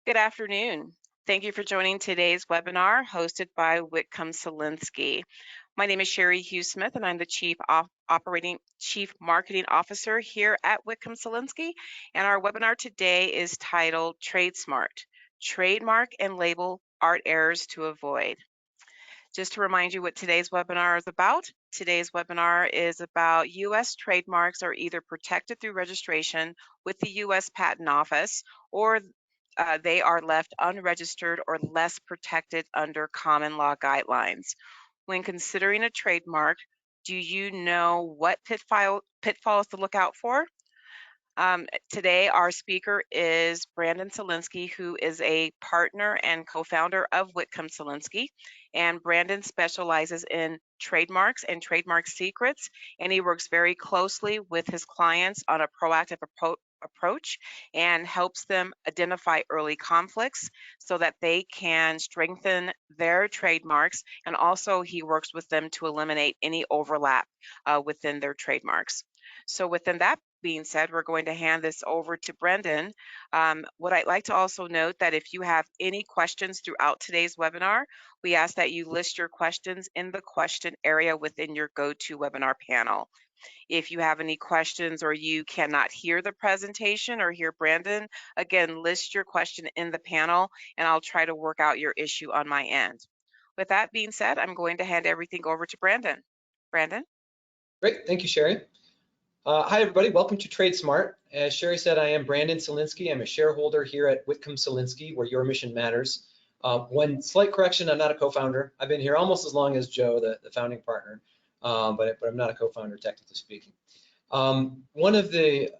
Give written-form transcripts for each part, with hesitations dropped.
Good afternoon. Thank you for joining today's webinar hosted by Whitcomb Solinsky. My name is Sherry Hughes Smith, and I'm the Chief Marketing Officer here at Whitcomb Solinsky. And our webinar today is titled TradeSmart, Trademark and Label Art Errors to Avoid. Just to remind you what today's webinar is about, today's webinar is about U.S. trademarks are either protected through registration with the U.S. Patent Office, or they are left unregistered or less protected under common law guidelines. When considering a trademark, do you know what pitfalls to look out for? Today, our speaker is Brandon Solinsky, who is a partner and co-founder of Whitcomb Solinsky. And Brandon specializes in trademarks and trademark secrets, and he works very closely with his clients on a proactive approach and helps them identify early conflicts so that they can strengthen their trademarks. And also, he works with them to eliminate any overlap within their trademarks. So within that being said, we're going to hand this over to Brendan. What I'd like to also note that if you have any questions throughout today's webinar, we ask that you list your questions in the question area within your GoToWebinar panel. If you have any questions or you cannot hear the presentation or hear Brandon, again, list your question in the panel and I'll try to work out your issue on my end. With that being said, I'm going to hand everything over to Brandon. Brandon? Great, thank you, Sherry. Hi, everybody. Welcome to TradeSmart. As Sherry said, I am Brandon Solinsky. I'm a shareholder here at Whitcomb Solinsky, where your mission matters. One slight correction, I'm not a co-founder. I've been here almost as long as Joe, the founding partner, but I'm not a co-founder, technically speaking. One of the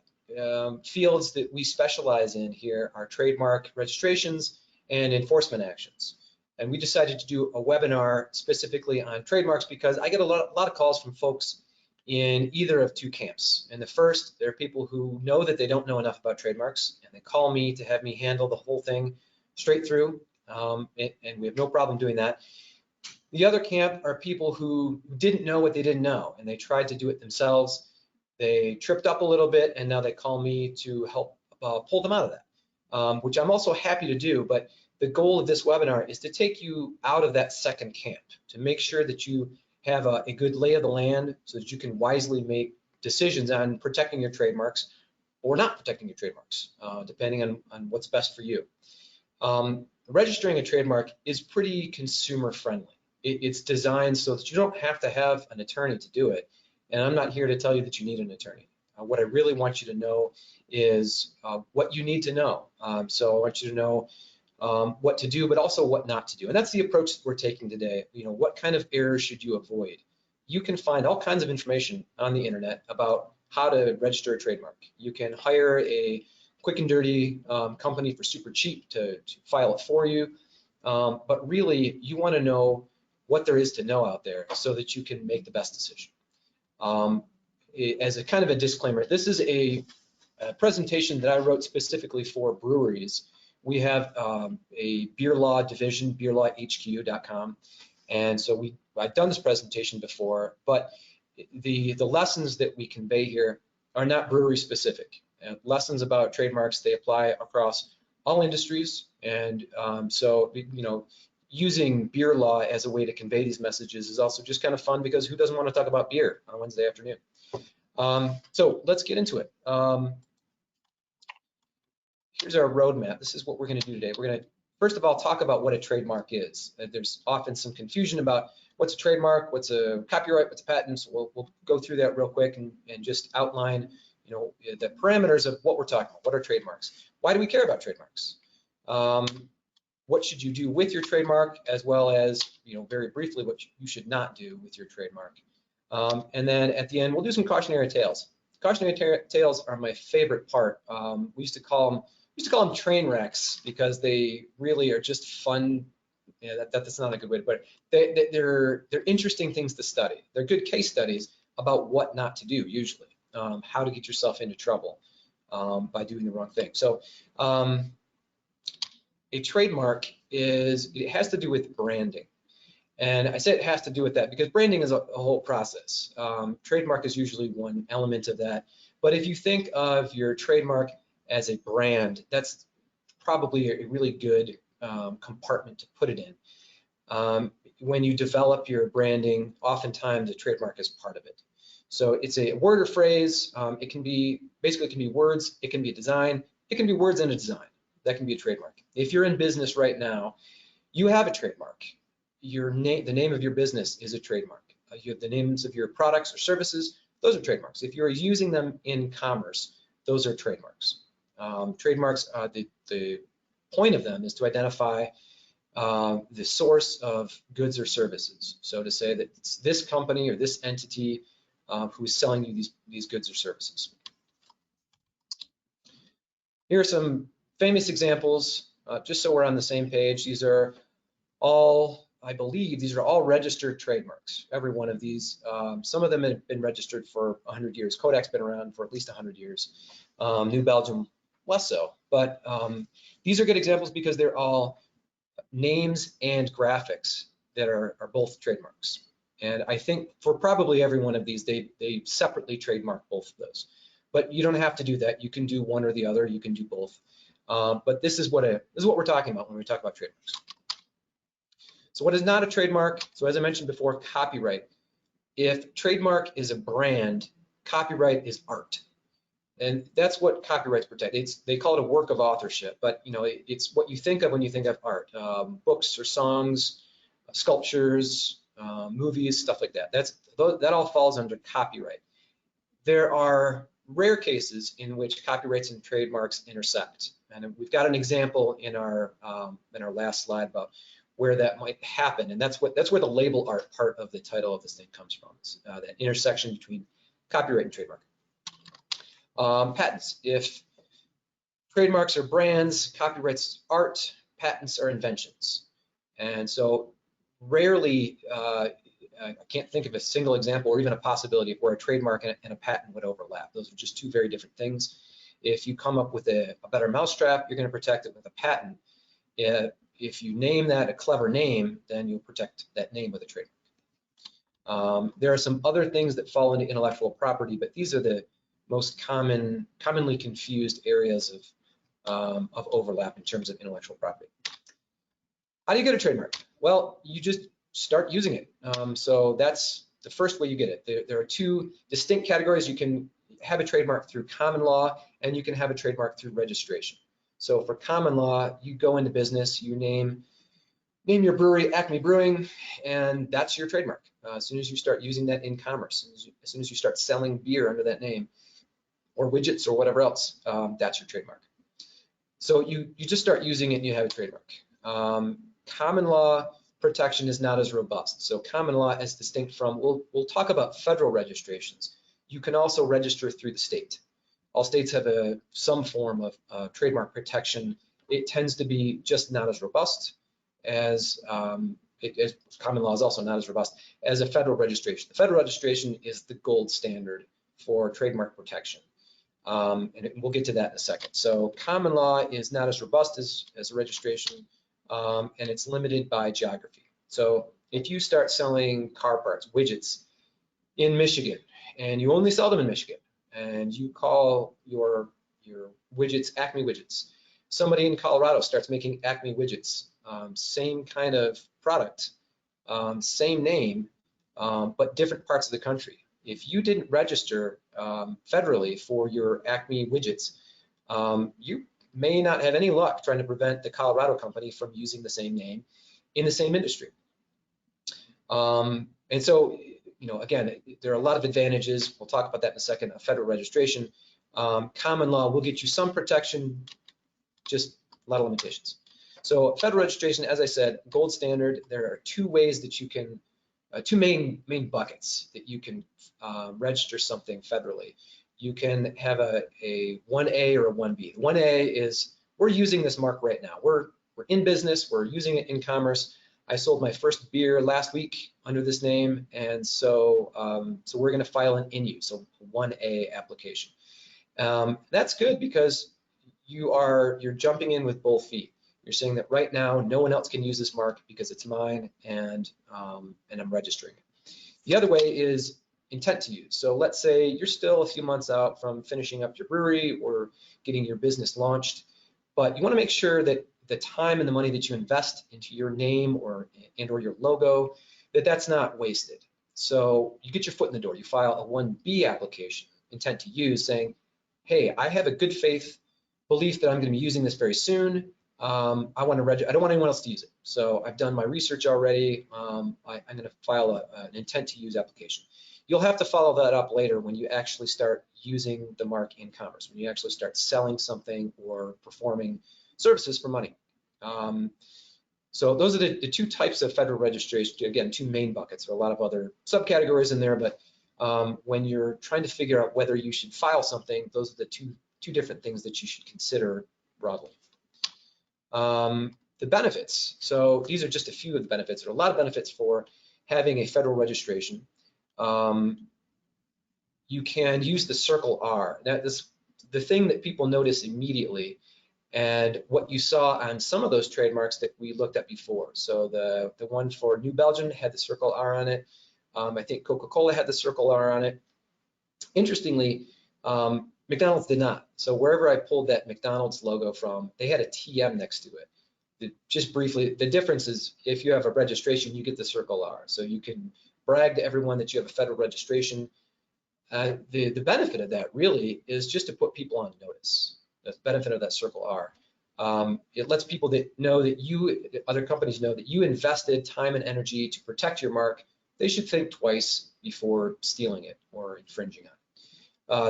fields that we specialize in here are trademark registrations and enforcement actions. And we decided to do a webinar specifically on trademarks because I get a lot of calls from folks in either of two camps. In the first, there are people who know that they don't know enough about trademarks, and they call me to have me handle the whole thing straight through, and we have no problem doing that. The other camp are people who didn't know what they didn't know, and they tried to do it themselves. They tripped up a little bit, and now they call me to help pull them out of that, which I'm also happy to do, but the goal of this webinar is to take you out of that second camp, to make sure that you have a good lay of the land so that you can wisely make decisions on protecting your trademarks or not protecting your trademarks, depending on what's best for you. Registering a trademark is pretty consumer friendly. It's designed so that you don't have to have an attorney to do it. And I'm not here to tell you that you need an attorney. What I really want you to know is what you need to know. So I want you to know what to do, but also what not to do. And that's the approach that we're taking today. You know, what kind of errors should you avoid? You can find all kinds of information on the internet about how to register a trademark. You can hire a quick and dirty company for super cheap to file it for you. But really, you want to know what there is to know out there so that you can make the best decision. As a kind of a disclaimer, this is a presentation that I wrote specifically for breweries. We have a beer law division, beerlawhq.com, and so I've done this presentation before, but the lessons that we convey here are not brewery specific. Lessons about trademarks, they apply across all industries, and so you know, using beer law as a way to convey these messages is also just kind of fun because who doesn't want to talk about beer on a Wednesday afternoon? So let's get into it. Here's our roadmap. This is what we're going to do today. We're going to, first of all, talk about what a trademark is. There's often some confusion about what's a trademark, what's a copyright, what's a patent. So we'll go through that real quick and just outline, you know, the parameters of what we're talking about. What are trademarks? Why do we care about trademarks? What should you do with your trademark, as well as, you know, very briefly, what you should not do with your trademark. And then at the end, we'll do some cautionary tales. Cautionary tales are my favorite part. We used to call them train wrecks because they really are just fun. Yeah, that's not a good way to put it. They're interesting things to study. They're good case studies about what not to do, usually, how to get yourself into trouble by doing the wrong thing. So a trademark it has to do with branding. And I say it has to do with that because branding is a whole process. Trademark is usually one element of that. But if you think of your trademark as a brand, that's probably a really good compartment to put it in. When you develop your branding, oftentimes a trademark is part of it. So it's a word or phrase. It can be words. It can be a design. It can be words and a design. That can be a trademark. If you're in business right now, you have a trademark. The name of your business is a trademark. You have the names of your products or services. Those are trademarks. If you're using them in commerce, those are trademarks. Trademarks, the point of them is to identify the source of goods or services. So to say that it's this company or this entity who's selling you these goods or services. Here are some famous examples, just so we're on the same page. These are all, I believe, these are all registered trademarks, every one of these. Some of them have been registered for 100 years. Kodak's been around for at least 100 years. New Belgium, less so. But these are good examples because they're all names and graphics that are both trademarks. And I think for probably every one of these, they separately trademark both of those. But you don't have to do that. You can do one or the other. You can do both. But this is what we're talking about when we talk about trademarks. So what is not a trademark? So as I mentioned before, copyright. If trademark is a brand, copyright is art. And that's what copyrights protect. They call it a work of authorship, but it's what you think of when you think of art. Books or songs, sculptures, movies, stuff like that. That all falls under copyright. There are rare cases in which copyrights and trademarks intersect, and we've got an example in our last slide about where that might happen, and that's where the label art part of the title of this thing comes from. That intersection between copyright and trademark. Patents. If trademarks are brands, copyrights art, patents are inventions. And so rarely, I can't think of a single example or even a possibility of where a trademark and a patent would overlap. Those are just two very different things. If you come up with a better mousetrap, you're going to protect it with a patent. If you name that a clever name, then you'll protect that name with a trademark. There are some other things that fall into intellectual property, but these are the most commonly confused areas of overlap in terms of intellectual property. How do you get a trademark? Well, you just start using it. So that's the first way you get it. There are two distinct categories. You can have a trademark through common law, and you can have a trademark through registration. So for common law, you go into business, you name your brewery Acme Brewing, and that's your trademark. As soon as you start using that in commerce, as soon as you start selling beer under that name, or widgets or whatever else, that's your trademark. So you just start using it and you have a trademark. Common law protection is not as robust. So common law is distinct from, we'll talk about federal registrations. You can also register through the state. All states have some form of trademark protection. It tends to be just not as robust as common law is also not as robust as a federal registration. The federal registration is the gold standard for trademark protection. And we'll get to that in a second. So common law is not as robust as a registration, and it's limited by geography. So if you start selling car parts, widgets in Michigan, and you only sell them in Michigan, and you call your widgets Acme widgets, somebody in Colorado starts making Acme widgets, same kind of product, same name, but different parts of the country. If you didn't register federally for your Acme widgets, you may not have any luck trying to prevent the Colorado company from using the same name in the same industry. And so, again, there are a lot of advantages. We'll talk about that in a second, a federal registration. Common law will get you some protection, just a lot of limitations. So federal registration, as I said, gold standard. There are two ways that you can, two main buckets that you can register something federally. You can have a 1A or a 1B. 1A is, we're using this mark right now. We're in business, we're using it in commerce. I sold my first beer last week under this name, and so we're going to file an INU, so 1A application. That's good because you're jumping in with both feet. You're saying that right now no one else can use this mark because it's mine, and I'm registering it. The other way is intent to use. So let's say you're still a few months out from finishing up your brewery or getting your business launched. but you want to make sure that the time and the money that you invest into your name or your logo, that's not wasted. So you get your foot in the door. You file a 1B application, intent to use, saying, hey, I have a good faith belief that I'm going to be using this very soon. I want to register. I don't want anyone else to use it. So I've done my research already. I'm going to file an intent to use application. You'll have to follow that up later when you actually start using the mark in commerce, when you actually start selling something or performing services for money. So those are the two types of federal registration. Again, two main buckets. There are a lot of other subcategories in there, but when you're trying to figure out whether you should file something, those are the two different things that you should consider broadly. The benefits. So these are just a few of the benefits. There are a lot of benefits for having a federal registration. You can use the circle R. That is the thing that people notice immediately, and what you saw on some of those trademarks that we looked at before. So the one for New Belgium had the circle R on it. I think Coca-Cola had the circle R on it. Interestingly, McDonald's did not. So wherever I pulled that McDonald's logo from, they had a TM next to it. Just briefly, the difference is if you have a registration, you get the circle R. So you can brag to everyone that you have a federal registration. The benefit of that really is just to put people on notice. The benefit of that circle R. It lets people know that other companies know that you invested time and energy to protect your mark. They should think twice before stealing it or infringing on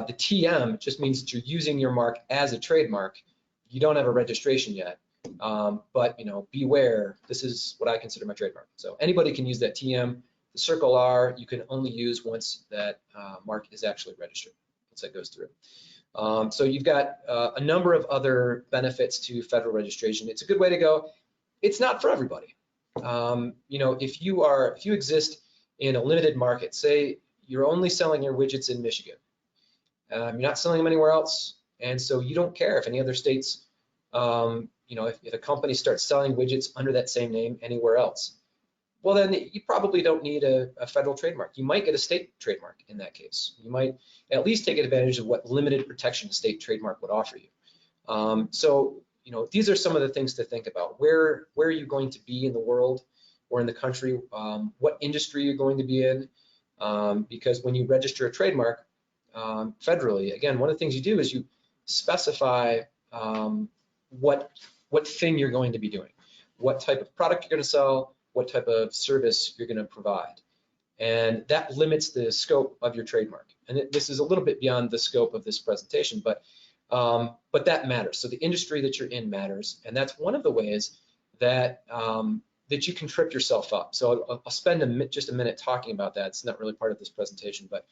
it. The TM just means that you're using your mark as a trademark. You don't have a registration yet, but beware. This is what I consider my trademark. So anybody can use that TM. The circle R you can only use once that mark is actually registered, once that goes through. So you've got a number of other benefits to federal registration. It's a good way to go. It's not for everybody. If you exist in a limited market, say you're only selling your widgets in Michigan, you're not selling them anywhere else, and so you don't care if any other states, if a company starts selling widgets under that same name anywhere else, well, then you probably don't need a federal trademark. You might get a state trademark in that case. You might at least take advantage of what limited protection a state trademark would offer you. So these are some of the things to think about. Where are you going to be in the world or in the country? What industry you're going to be in? Because when you register a trademark federally, again, one of the things you do is you specify what thing you're going to be doing, what type of product you're going to sell, what type of service you're going to provide. And that limits the scope of your trademark. And this is a little bit beyond the scope of this presentation, but that matters. So the industry that you're in matters. And that's one of the ways that that you can trip yourself up. So I'll spend just a minute talking about that. It's not really part of this presentation, but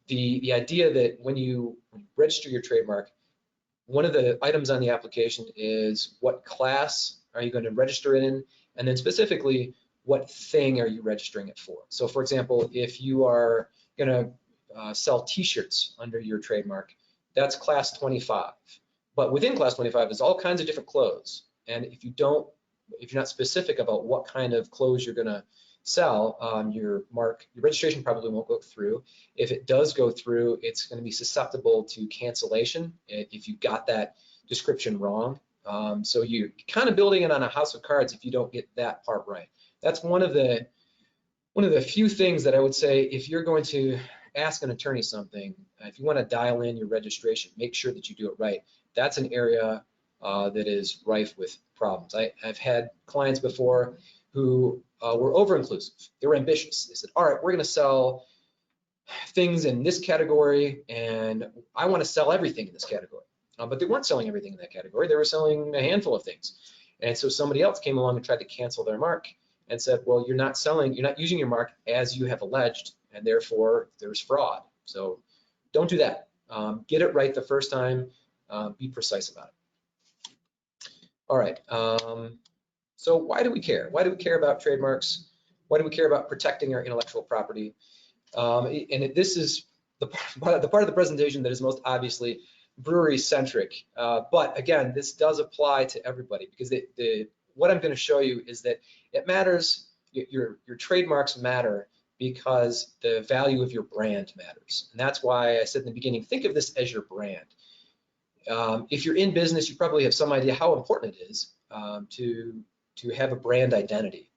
the idea that when you register your trademark, one of the items on the application is what class are you going to register it in, and then specifically, what thing are you registering it for? So for example, if you are going to sell t-shirts under your trademark, that's class 25. But within class 25, there's all kinds of different clothes. And if you're not specific about what kind of clothes you're going to sell, your registration probably won't go through. If it does go through, it's going to be susceptible to cancellation if you got that description wrong. So you're kind of building it on a house of cards if you don't get that part right. That's one of the few things that I would say if you're going to ask an attorney something, if you want to dial in your registration, make sure that you do it right. That's an area that is rife with problems. I've had clients before who were over-inclusive. They were ambitious. They said, all right, we're going to sell things in this category, and I want to sell everything in this category. But they weren't selling everything in that category. They were selling a handful of things. And so somebody else came along and tried to cancel their mark and said, well, you're not using your mark as you have alleged, and therefore there's fraud. So don't do that. Get it right the first time. Be precise about it. All right. So why do we care? Why do we care about trademarks? Why do we care about protecting our intellectual property? And this is the part of the presentation that is most obviously brewery centric. But again, this does apply to everybody, because what I'm going to show you is that it matters. Your trademarks matter because the value of your brand matters. And that's why I said in the beginning, think of this as your brand. If you're in business, you probably have some idea how important it is to have a brand identity.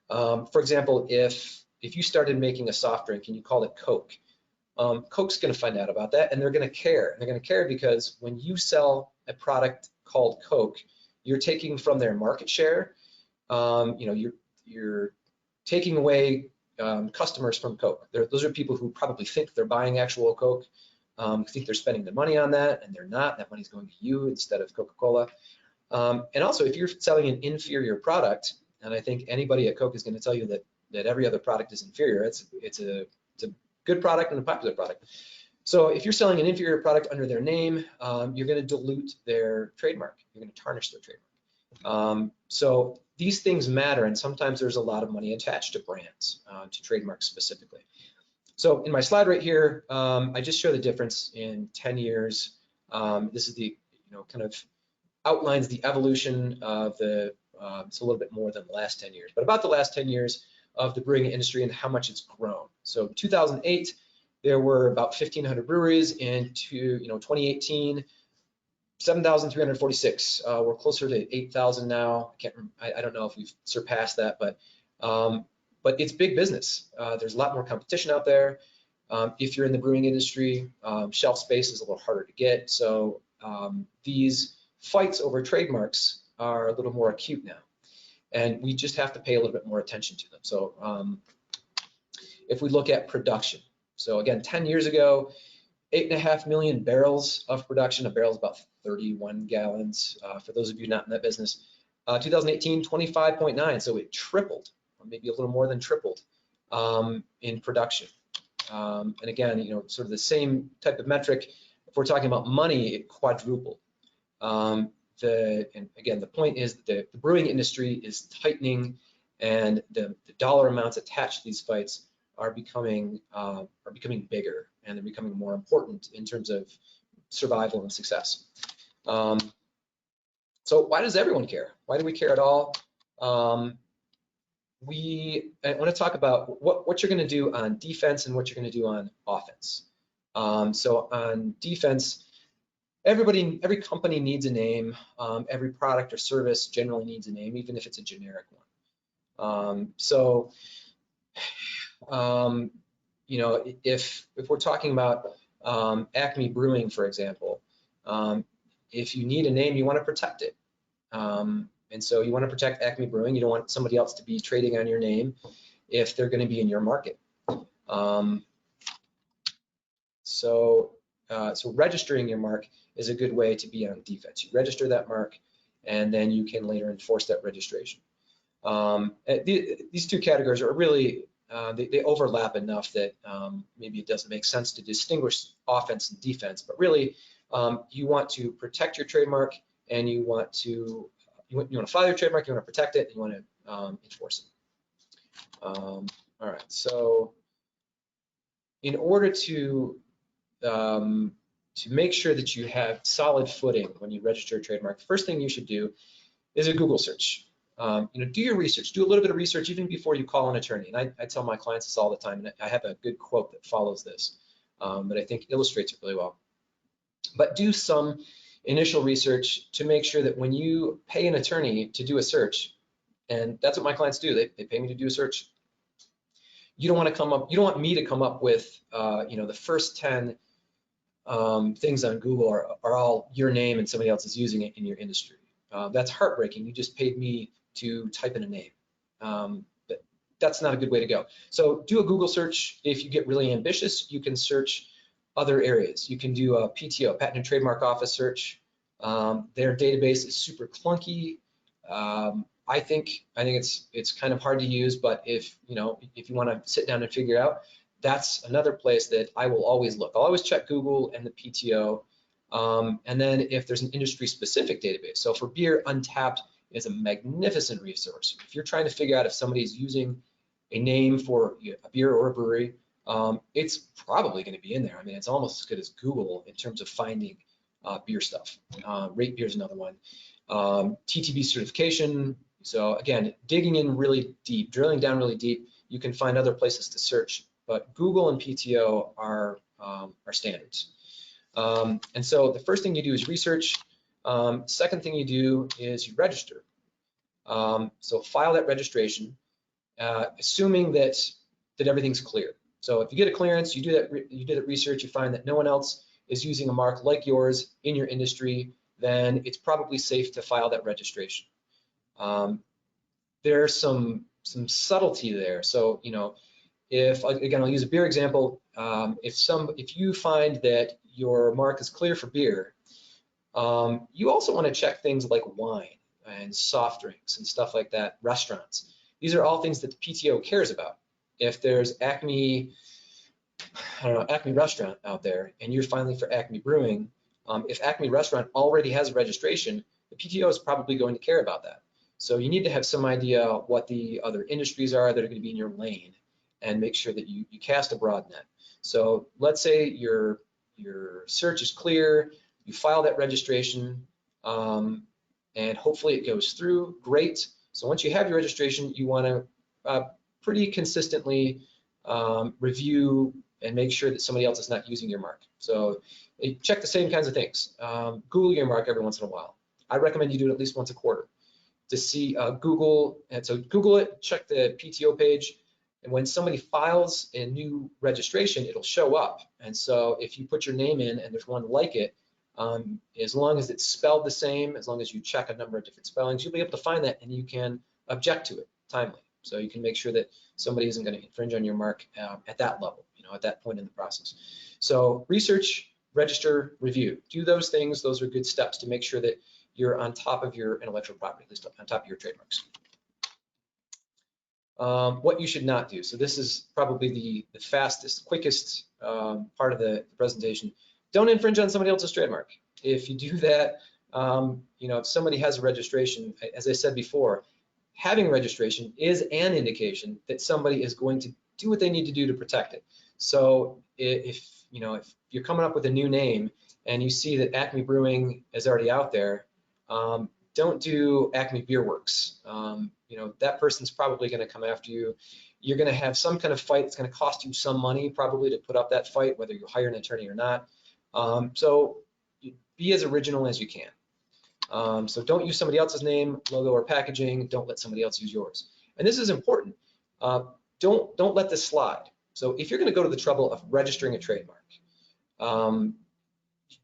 For example, if you started making a soft drink and you called it Coke, Coke's going to find out about that, and they're going to care. And they're going to care because when you sell a product called Coke, you're taking from their market share. You're taking away customers from Coke. Those are people who probably think they're buying actual Coke, think they're spending their money on that, and they're not. That money's going to you instead of Coca-Cola. And also, if you're selling an inferior product, and I think anybody at Coke is going to tell you that every other product is inferior. It's a good product and a popular product. So if you're selling an inferior product under their name, you're going to dilute their trademark. You're going to tarnish their trademark. So these things matter, and sometimes there's a lot of money attached to brands, to trademarks specifically. So in my slide right here, I just show the difference in 10 years. This is the, kind of outlines the evolution of the, it's a little bit more than the last 10 years, but about the last 10 years of the brewing industry and how much it's grown. So 2008, there were about 1,500 breweries. In 2018, 7,346. We're closer to 8,000 now. I don't know if we've surpassed that, but it's big business. There's a lot more competition out there. If you're in the brewing industry, shelf space is a little harder to get. So these fights over trademarks are a little more acute now, and we just have to pay a little bit more attention to them. So if we look at production, so again, 10 years ago, 8.5 million barrels of production. A barrel is about 31 gallons. For those of you not in that business, 2018, 25.9. So it tripled, or maybe a little more than tripled in production. And again, sort of the same type of metric. If we're talking about money, it quadrupled. And again, the point is that the brewing industry is tightening, and the dollar amounts attached to these fights are becoming bigger, and they're becoming more important in terms of survival and success. So why does everyone care? Why do we care at all? I want to talk about what you're going to do on defense and what you're going to do on offense. So on defense, every company needs a name. Every product or service generally needs a name, even if it's a generic one. If we're talking about Acme Brewing, for example, if you need a name, you want to protect it. And so you want to protect Acme Brewing. You don't want somebody else to be trading on your name if they're going to be in your market. So registering your mark is a good way to be on defense. You register that mark, and then you can later enforce that registration. These two categories are really, they overlap enough that maybe it doesn't make sense to distinguish offense and defense, but really you want to protect your trademark, and you want to file your trademark, you want to protect it, and you want to enforce it. All right, so in order to make sure that you have solid footing when you register a trademark, the first thing you should do is a Google search. Do your research, do a little bit of research even before you call an attorney. And I tell my clients this all the time, and I have a good quote that follows this that I think illustrates it really well. But do some initial research to make sure that when you pay an attorney to do a search, and that's what my clients do, they pay me to do a search. You don't want me to come up with the first 10 things on Google are all your name and somebody else is using it in your industry. That's heartbreaking. You just paid me to type in a name. But that's not a good way to go. So do a Google search. If you get really ambitious, you can search other areas. You can do a PTO, Patent and Trademark Office search. Their database is super clunky. I think it's kind of hard to use, but if you want to sit down and figure out, that's another place that I will always look. I'll always check Google and the PTO. And then if there's an industry-specific database, so for beer, Untapped is a magnificent resource. If you're trying to figure out if somebody's using a name for a beer or a brewery, it's probably going to be in there. I mean, it's almost as good as Google in terms of finding beer stuff. Rate Beer is another one. TTB certification. So again, digging in really deep, drilling down really deep, you can find other places to search, but Google and PTO are standards. And so the first thing you do is research. Second thing you do is you register. So file that registration, assuming that everything's clear. So if you get a clearance, you do that research, you find that no one else is using a mark like yours in your industry, then it's probably safe to file that registration. There's some subtlety there. So, you know, if, again, I'll use a beer example. If you find that your mark is clear for beer, you also want to check things like wine and soft drinks and stuff like that, restaurants. These are all things that the PTO cares about. If there's Acme, I don't know, Acme Restaurant out there, and you're filing for Acme Brewing, if Acme Restaurant already has a registration, the PTO is probably going to care about that. So you need to have some idea what the other industries are that are going to be in your lane, and make sure that you cast a broad net. So let's say your search is clear, you file that registration, and hopefully it goes through. Great. So once you have your registration, you want to pretty consistently review and make sure that somebody else is not using your mark. So check the same kinds of things. Google your mark every once in a while. I recommend you do it at least once a quarter to see Google. And so Google it, check the PTO page, and when somebody files a new registration, it'll show up. And so if you put your name in and there's one like it, as long as it's spelled the same, as long as you check a number of different spellings, you'll be able to find that and you can object to it timely. So you can make sure that somebody isn't going to infringe on your mark at that level, you know, at that point in the process. So research, register, review. Do those things. Those are good steps to make sure that you're on top of your intellectual property, at least on top of your trademarks. What you should not do. So this is probably the fastest, quickest part of the presentation. Don't infringe on somebody else's trademark. If you do that, you know, if somebody has a registration, as I said before, having registration is an indication that somebody is going to do what they need to do to protect it. So if you're coming up with a new name and you see that Acme Brewing is already out there, don't do Acme Beer Works. You know, that person's probably going to come after you. You're going to have some kind of fight. It's going to cost you some money probably to put up that fight, whether you hire an attorney or not. So be as original as you can. So don't use somebody else's name, logo, or packaging. Don't let somebody else use yours. And this is important. Don't let this slide. So if you're going to go to the trouble of registering a trademark,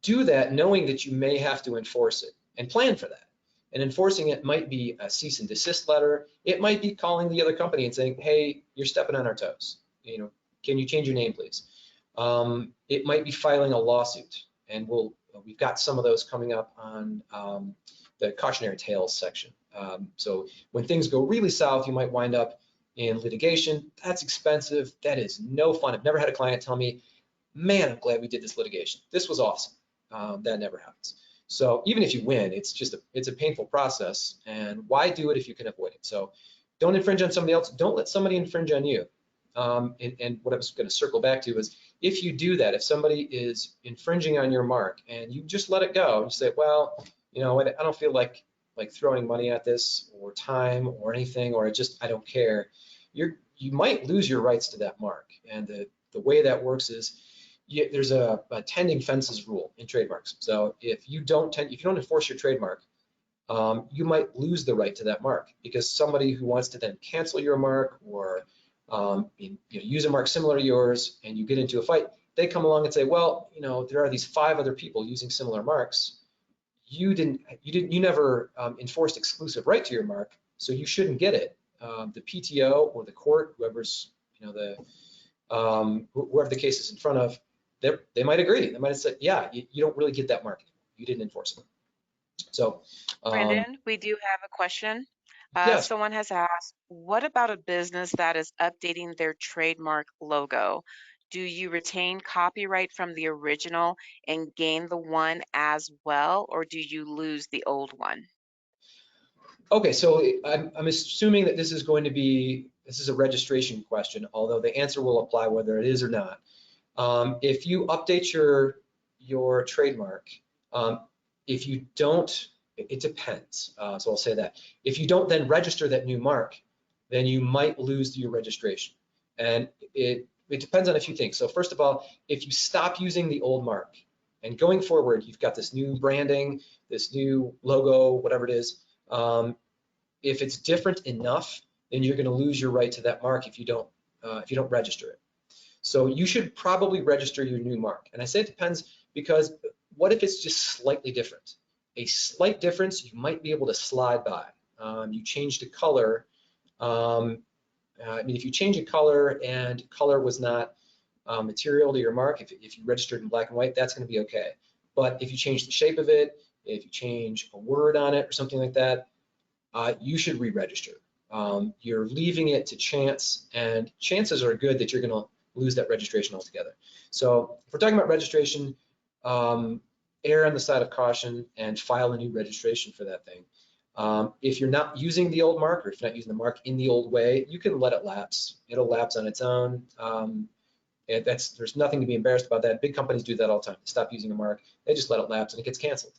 do that knowing that you may have to enforce it, and plan for that. And enforcing it might be a cease and desist letter. It might be calling the other company and saying, hey, you're stepping on our toes. You know, can you change your name, please? It might be filing a lawsuit, and we've got some of those coming up on the cautionary tales section. So when things go really south, you might wind up in litigation. That's expensive. That is no fun. I've never had a client tell me, man, I'm glad we did this litigation. This was awesome. That never happens. So even if you win, it's a painful process, and why do it if you can avoid it? So don't infringe on somebody else. Don't let somebody infringe on you. And what I was going to circle back to is, if you do that, if somebody is infringing on your mark and you just let it go, you say, well, you know, I don't feel like throwing money at this or time or anything, or I don't care. You might lose your rights to that mark. And the way that works is, there's a tending fences rule in trademarks. So if you don't enforce your trademark, you might lose the right to that mark, because somebody who wants to then cancel your mark or use a mark similar to yours, and you get into a fight, they come along and say, well, you know, there are these 5 other people using similar marks. You never enforced exclusive right to your mark, so you shouldn't get it. The PTO or the court, whoever's, you know, whoever the case is in front of, they might agree. They might have said, yeah, you don't really get that mark. You didn't enforce it. So, Brandon, we do have a question. yes. Someone has asked, what about a business that is updating their trademark logo? Do you retain copyright from the original and gain the one as well, or do you lose the old one? Okay, so I'm assuming that this is a registration question, although the answer will apply whether it is or not. If you update your trademark, if you don't, it depends. So I'll say that. If you don't then register that new mark, then you might lose your registration. And it depends on a few things. So first of all, if you stop using the old mark, And going forward, you've got this new branding, this new logo, whatever it is. If it's different enough, then you're going to lose your right to that mark if you don't register it. So you should probably register your new mark. And I say it depends because what if it's just slightly different? A slight difference you might be able to slide by. You changed a color. I mean, if you change a color and color was not material to your mark, if you registered in black and white, that's going to be okay. But if you change the shape of it, if you change a word on it or something like that, you should re-register. You're leaving it to chance, and chances are good that you're going to lose that registration altogether. So if we're talking about registration, err on the side of caution and file a new registration for that thing. If you're not using the old mark, or if you're not using the mark in the old way, you can let it lapse. It'll lapse on its own. There's nothing to be embarrassed about that. Big companies do that all the time. They stop using a mark, they just let it lapse and it gets canceled.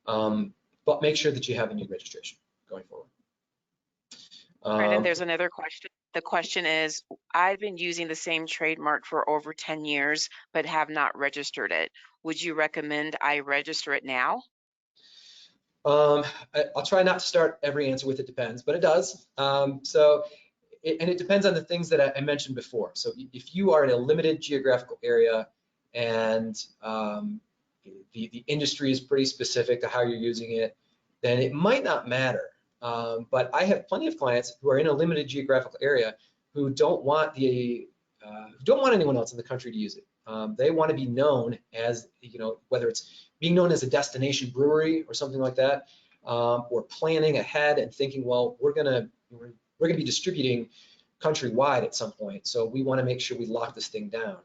But make sure that you have a new registration going forward. Brandon, there's another question. The question is, I've been using the same trademark for over 10 years, but have not registered it. Would you recommend I register it now? I'll try not to start every answer with it depends, but it does. And it depends on the things that I mentioned before. So if you are in a limited geographical area and the industry is pretty specific to how you're using it, then it might not matter. But I have plenty of clients who are in a limited geographical area who don't want anyone else in the country to use it. They want to be known as, whether it's being known as a destination brewery or something like that, or planning ahead and thinking, well, we're gonna be distributing countrywide at some point, so we want to make sure we lock this thing down.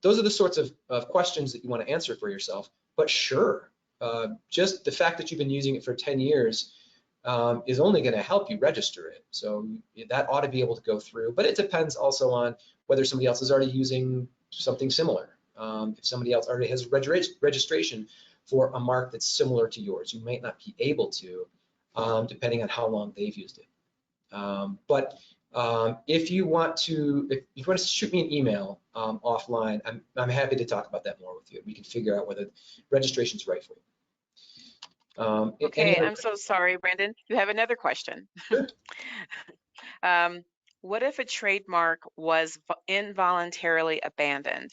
Those are the sorts of questions that you want to answer for yourself. But sure, just the fact that you've been using it for 10 years is only going to help you register it. So that ought to be able to go through, but it depends also on whether somebody else is already using something similar. If somebody else already has registration for a mark that's similar to yours, you might not be able to, depending on how long they've used it. If you want to shoot me an email offline, I'm happy to talk about that more with you. We can figure out whether registration is right for you. Okay, I'm so sorry, Brandon. You have another question. Sure. What if a trademark was involuntarily abandoned?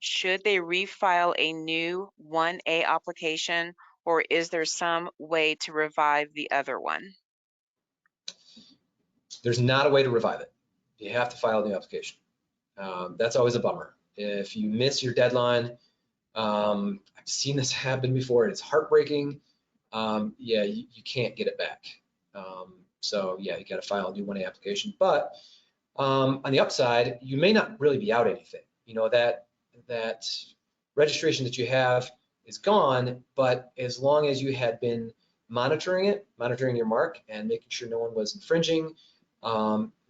Should they refile a new 1A application, or is there some way to revive the other one? There's not a way to revive it. You have to file a new application. That's always a bummer. If you miss your deadline, I've seen this happen before, and it's heartbreaking. Yeah, you can't get it back. So yeah, you got to file a new 1A application. But on the upside, you may not really be out anything. That registration that you have is gone, but as long as you had been monitoring your mark and making sure no one was infringing,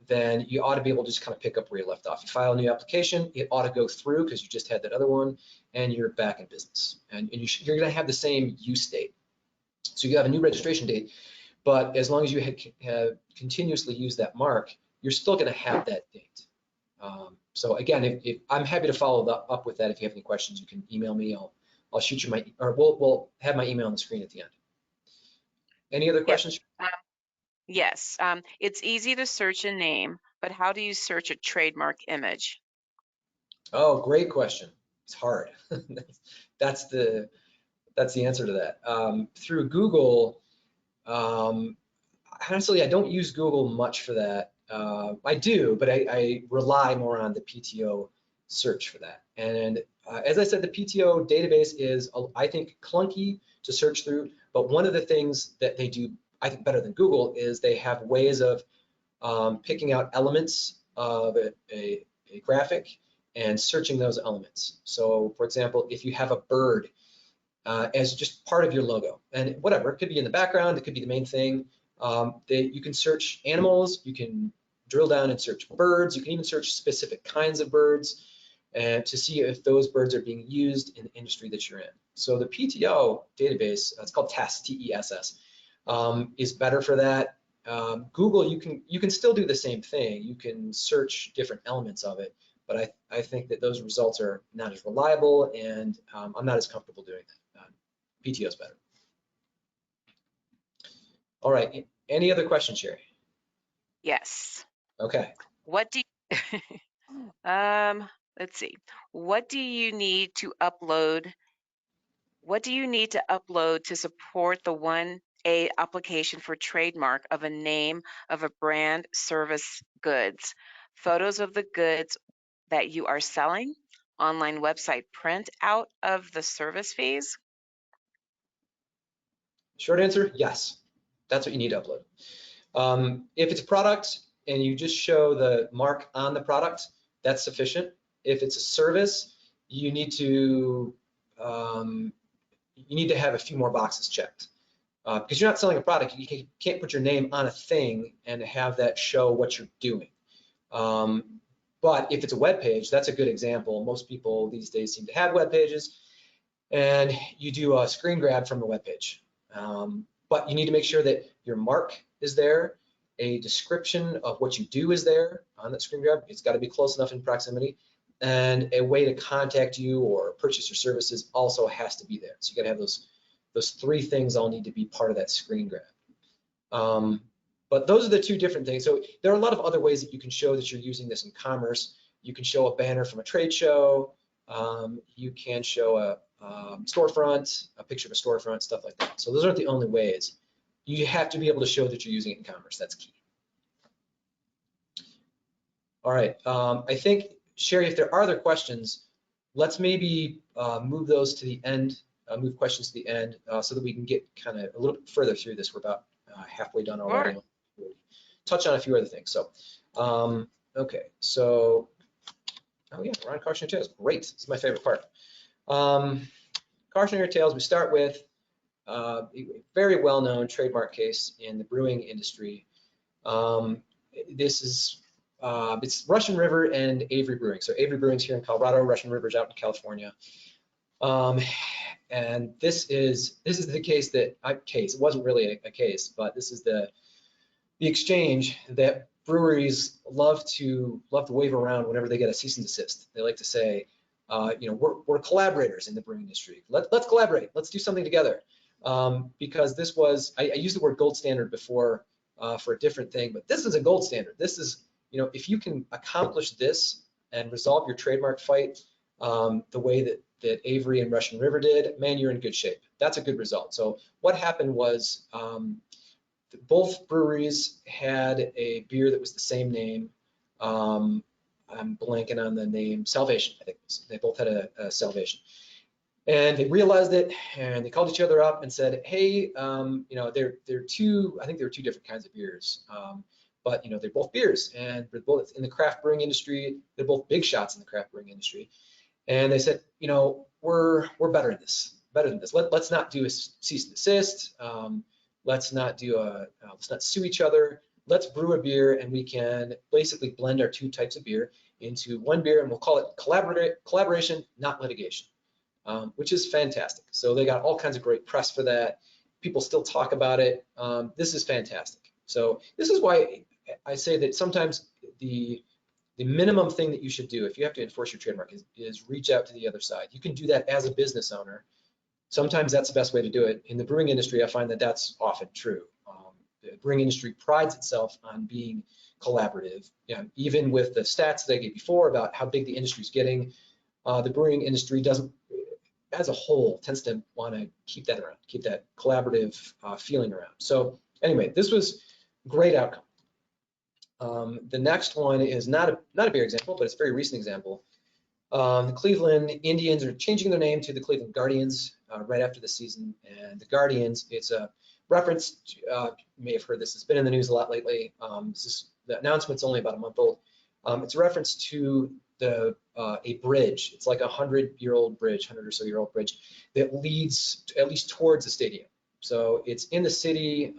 then you ought to be able to just kind of pick up where you left off. You file a new application, it ought to go through because you just had that other one, and you're back in business. And you're going to have the same use date. So you have a new registration date, but as long as you have continuously used that mark, you're still going to have that date. So again, if I'm happy to follow up with that. If you have any questions, you can email me. I'll shoot you we'll have my email on the screen at the end. Any other questions? Yes. It's easy to search a name, but how do you search a trademark image? Oh, great question. It's hard. That's the answer to that. Through Google, honestly, I don't use Google much for that. I do, but I rely more on the PTO search for that. And as I said, the PTO database is, I think, clunky to search through. But one of the things that they do, I think, better than Google is they have ways of picking out elements of a graphic and searching those elements. So, for example, if you have a bird as just part of your logo, and whatever, it could be in the background, it could be the main thing. You can search animals, you can drill down and search birds, you can even search specific kinds of birds and to see if those birds are being used in the industry that you're in. So the PTO database, it's called TESS, T-E-S-S, is better for that. Google, you can still do the same thing. You can search different elements of it, but but I think that those results are not as reliable, and I'm not as comfortable doing that. PTO is better. All right, any other questions, Sherry? Yes. Okay. What do you, let's see. What do you need to upload? What do you need to upload to support the 1A application for trademark of a name of a brand, service, goods? Photos of the goods that you are selling, online website print out of the service fees? Short answer, yes. That's what you need to upload. If it's a product and you just show the mark on the product, that's sufficient. If it's a service, you need to have a few more boxes checked. Because you're not selling a product, you can't put your name on a thing and have that show what you're doing. But if it's a web page, that's a good example. Most people these days seem to have web pages, and you do a screen grab from the web page. But you need to make sure that your mark is there, a description of what you do is there on that screen grab. It's got to be close enough in proximity, and a way to contact you or purchase your services also has to be there. So you got to have those three things all need to be part of that screen grab. But those are the two different things. So there are a lot of other ways that you can show that you're using this in commerce. You can show a banner from a trade show. You can show a storefront, a picture of a storefront, stuff like that. So those aren't the only ways. You have to be able to show that you're using it in commerce. That's key. All right. I think, Sherry, if there are other questions, let's maybe move those to the end, move questions to the end so that we can get kind of a little bit further through this. We're about halfway done already. Sure. Touch on a few other things. So, okay. So, oh yeah, we're on cautionary tales. Great. This is my favorite part. Cautionary tales, we start with a very well-known trademark case in the brewing industry. This is, it's Russian River and Avery Brewing. So Avery Brewing's here in Colorado, Russian River's out in California. And this is the case that, it wasn't really a case, but this is the exchange that breweries love to wave around whenever they get a cease and desist. They like to say, we're collaborators in the brewing industry. Let's collaborate. Let's do something together. Because this was, I used the word gold standard before for a different thing, but this is a gold standard. This is, if you can accomplish this and resolve your trademark fight the way that Avery and Russian River did, man, you're in good shape. That's a good result. So what happened was both breweries had a beer that was the same name. I'm blanking on the name, Salvation, I think. They both had a Salvation. And they realized it, and they called each other up and said, hey, they're two, I think there were two different kinds of beers. But they're both beers, and they're both in the craft brewing industry. They're both big shots in the craft brewing industry. And they said, we're better than this. Let's not do a cease and desist. Let's not sue each other. Let's brew a beer, and we can basically blend our two types of beer into one beer, and we'll call it collaboration, not litigation, which is fantastic. So they got all kinds of great press for that. People still talk about it. This is fantastic. So this is why I say that sometimes the minimum thing that you should do if you have to enforce your trademark is reach out to the other side. You can do that as a business owner. Sometimes that's the best way to do it. In the brewing industry, I find that that's often true. The brewing industry prides itself on being collaborative. Even with the stats that I gave before about how big the industry is getting, the brewing industry doesn't, as a whole, tends to want to keep that around, keep that collaborative feeling around. So anyway, this was a great outcome. The next one is not a beer example, but it's a very recent example. The Cleveland Indians are changing their name to the Cleveland Guardians right after the season. And the Guardians, it's a reference to, you may have heard this, it's been in the news a lot lately. The announcement's only about a month old. It's a reference to a bridge. It's like 100-year-old bridge, 100 or so year old bridge that leads at least towards the stadium. So it's in the city.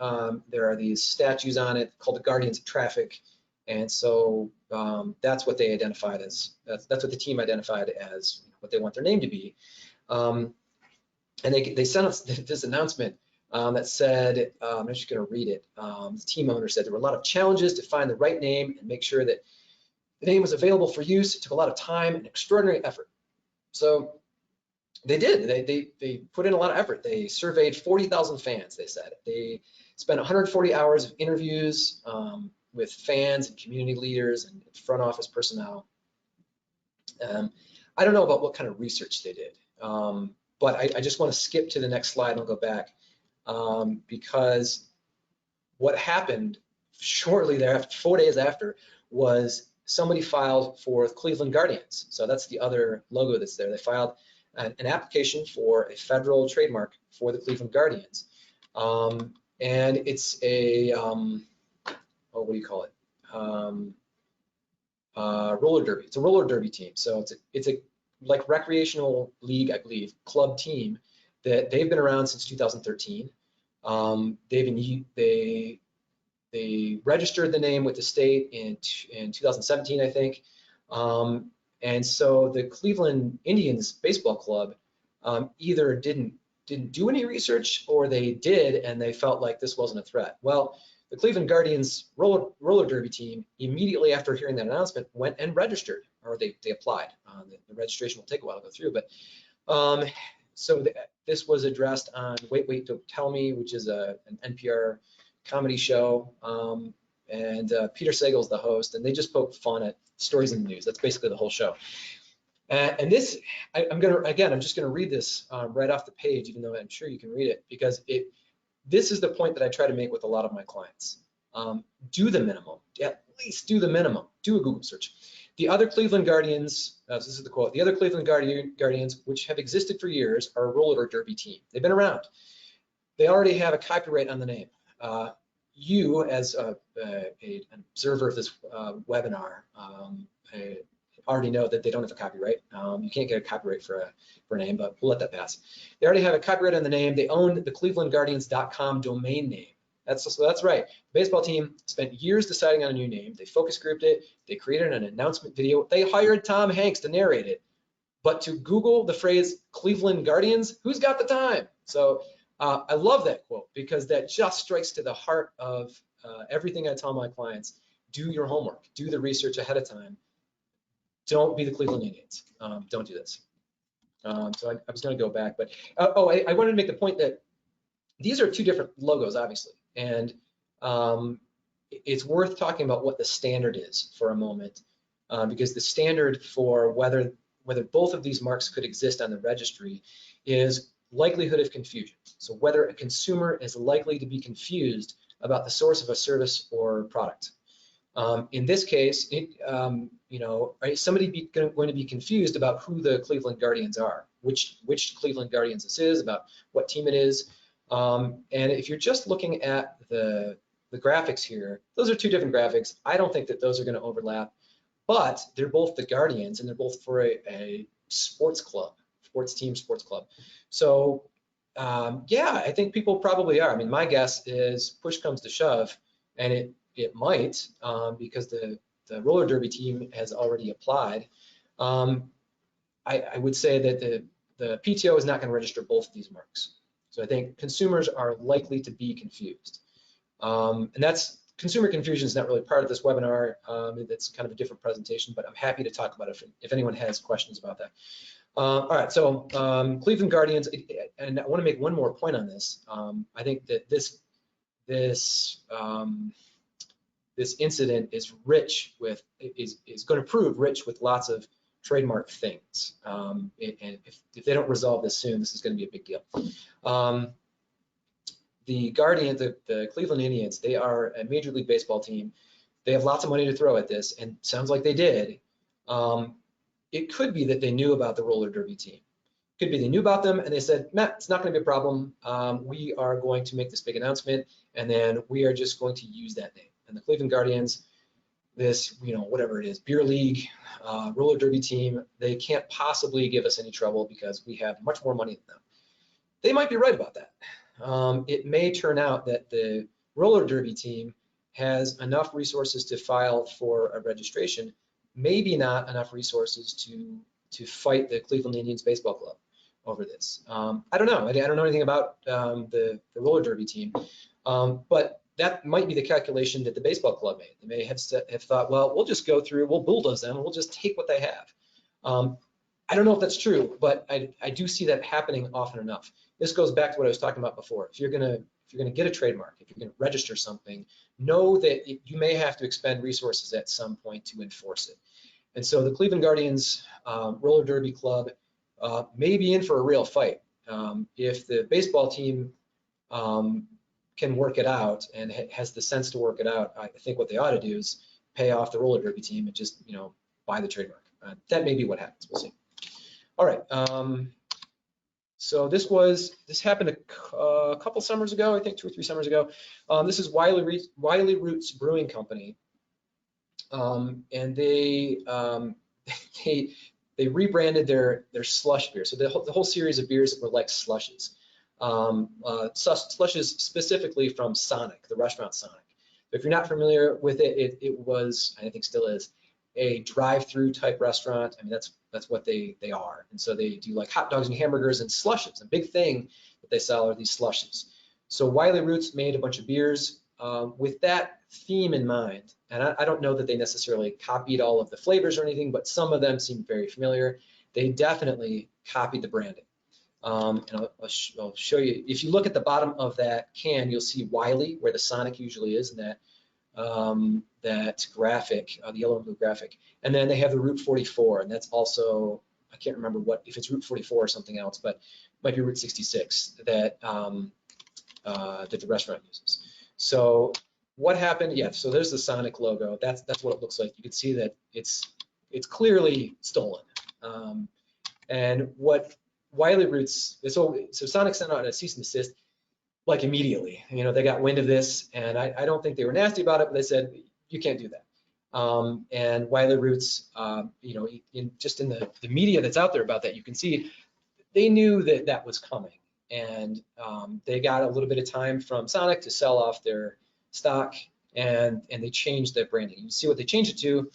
There are these statues on it called the Guardians of Traffic. And so that's what they identified as, that's what the team identified as what they want their name to be. And they sent us this announcement that said, I'm just going to read it. The team owner said there were a lot of challenges to find the right name and make sure that the name was available for use. It took a lot of time and extraordinary effort. So they did. They put in a lot of effort. They surveyed 40,000 fans, they said. They spent 140 hours of interviews with fans and community leaders and front office personnel. I don't know about what kind of research they did, but I just want to skip to the next slide and I'll go back because what happened shortly thereafter, 4 days after, was somebody filed for Cleveland Guardians. So that's the other logo that's there. They filed an application for a federal trademark for the Cleveland Guardians. And it's a, what do you call it? Roller derby. It's a roller derby team. So it's a like recreational league, I believe, club team that they've been around since 2013. They registered the name with the state in 2017, I think. And so the Cleveland Indians baseball club either didn't do any research or they did and they felt like this wasn't a threat. Well, the Cleveland Guardians roller derby team, immediately after hearing that announcement, went and registered, or they applied. The registration will take a while to go through, but this was addressed on Wait, Don't Tell Me, which is an NPR comedy show, and Peter Sagal's the host, and they just poke fun at stories in the news. That's basically the whole show. And this, I'm just gonna read this right off the page, even though I'm sure you can read it, because this is the point that I try to make with a lot of my clients. Do the minimum, at least do the minimum. Do a Google search. The other Cleveland Guardians, this is the quote, the other Cleveland Guardians, which have existed for years, are a roller derby team. They've been around. They already have a copyright on the name. You, as an observer of this webinar, already know that they don't have a copyright. You can't get a copyright for a name, but we'll let that pass. They already have a copyright on the name. They own the clevelandguardians.com domain name. That's right. The baseball team spent years deciding on a new name. They focus grouped it. They created an announcement video. They hired Tom Hanks to narrate it. But to Google the phrase Cleveland Guardians, who's got the time? So I love that quote because that just strikes to the heart of everything I tell my clients. Do your homework. Do the research ahead of time. Don't be the Cleveland Indians. Don't do this. So I was going to go back, but I wanted to make the point that these are two different logos, obviously, and it's worth talking about what the standard is for a moment, because the standard for whether both of these marks could exist on the registry is likelihood of confusion. So whether a consumer is likely to be confused about the source of a service or product. In this case, is somebody going to be confused about who the Cleveland Guardians are, which Cleveland Guardians this is, about what team it is. And if you're just looking at the graphics here, those are two different graphics. I don't think that those are going to overlap, but they're both the Guardians and they're both for a sports club, sports club. So yeah, I think people probably are. I mean, my guess is push comes to shove, and it might, because the roller derby team has already applied. I would say that the PTO is not going to register both of these marks. So I think consumers are likely to be confused. And that's consumer confusion is not really part of this webinar. That's kind of a different presentation, but I'm happy to talk about it if anyone has questions about that. All right, so Cleveland Guardians, and I want to make one more point on this. I think that this incident is going to prove rich with lots of trademark things. And if they don't resolve this soon, this is going to be a big deal. The Guardians, the Cleveland Indians, they are a Major League Baseball team. They have lots of money to throw at this, and sounds like they did. It could be that they knew about the roller derby team. Could be they knew about them and they said, Matt, it's not going to be a problem. We are going to make this big announcement, and then we are just going to use that name. And the Cleveland Guardians, this, whatever it is, beer league, roller derby team, they can't possibly give us any trouble because we have much more money than them. They might be right about that. It may turn out that the roller derby team has enough resources to file for a registration, maybe not enough resources to fight the Cleveland Indians baseball club over this. I don't know. I don't know anything about the roller derby team, but that might be the calculation that the baseball club made. They may have thought, well, we'll just go through, we'll bulldoze them, we'll just take what they have. I don't know if that's true, but I do see that happening often enough. This goes back to what I was talking about before. If you're gonna get a trademark, if you're gonna register something, know that you may have to expend resources at some point to enforce it. And so the Cleveland Guardians roller derby club may be in for a real fight. If the baseball team can work it out and has the sense to work it out, I think what they ought to do is pay off the roller derby team and just, buy the trademark. That may be what happens. We'll see. All right. So this happened a couple summers ago, I think 2 or 3 summers ago. This is Wiley Roots Brewing Company, and they they rebranded their slush beer. So the whole series of beers that were like slushes. Slushes specifically from Sonic, the restaurant Sonic. If you're not familiar with it, it was, I think still is, a drive-through type restaurant. I mean, that's what they are. And so they do like hot dogs and hamburgers and slushes. A big thing that they sell are these slushes. So Wiley Roots made a bunch of beers with that theme in mind. And I don't know that they necessarily copied all of the flavors or anything, but some of them seem very familiar. They definitely copied the branding. And I'll show you, if you look at the bottom of that can, you'll see Wiley, where the Sonic usually is, in that graphic, the yellow and blue graphic. And then they have the Route 44, and that's also, I can't remember if it's Route 44 or something else, but it might be Route 66 that the restaurant uses. So what happened? Yeah, so there's the Sonic logo. That's what it looks like. You can see that it's clearly stolen. And what Wiley Roots, so Sonic sent out a cease and desist like immediately. They got wind of this, and I don't think they were nasty about it, but they said, you can't do that. And Wiley Roots, just in the media that's out there about that, you can see they knew that was coming, and they got a little bit of time from Sonic to sell off their stock, and they changed their branding. You see what they changed it to.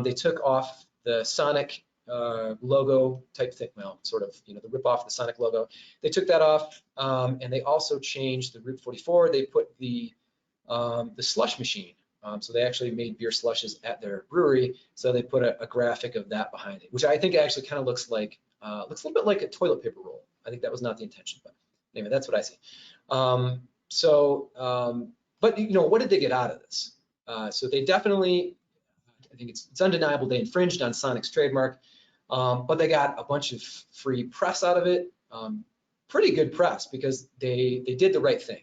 They took off the Sonic logo type thing, well, sort of, the rip off the Sonic logo. They took that off, and they also changed the Route 44. They put the slush machine. So they actually made beer slushes at their brewery. So they put a graphic of that behind it, which I think actually kind of looks a little bit like a toilet paper roll. I think that was not the intention, but anyway, that's what I see. But what did they get out of this? So they definitely, I think it's undeniable, they infringed on Sonic's trademark, but they got a bunch of free press out of it. Pretty good press, because they did the right thing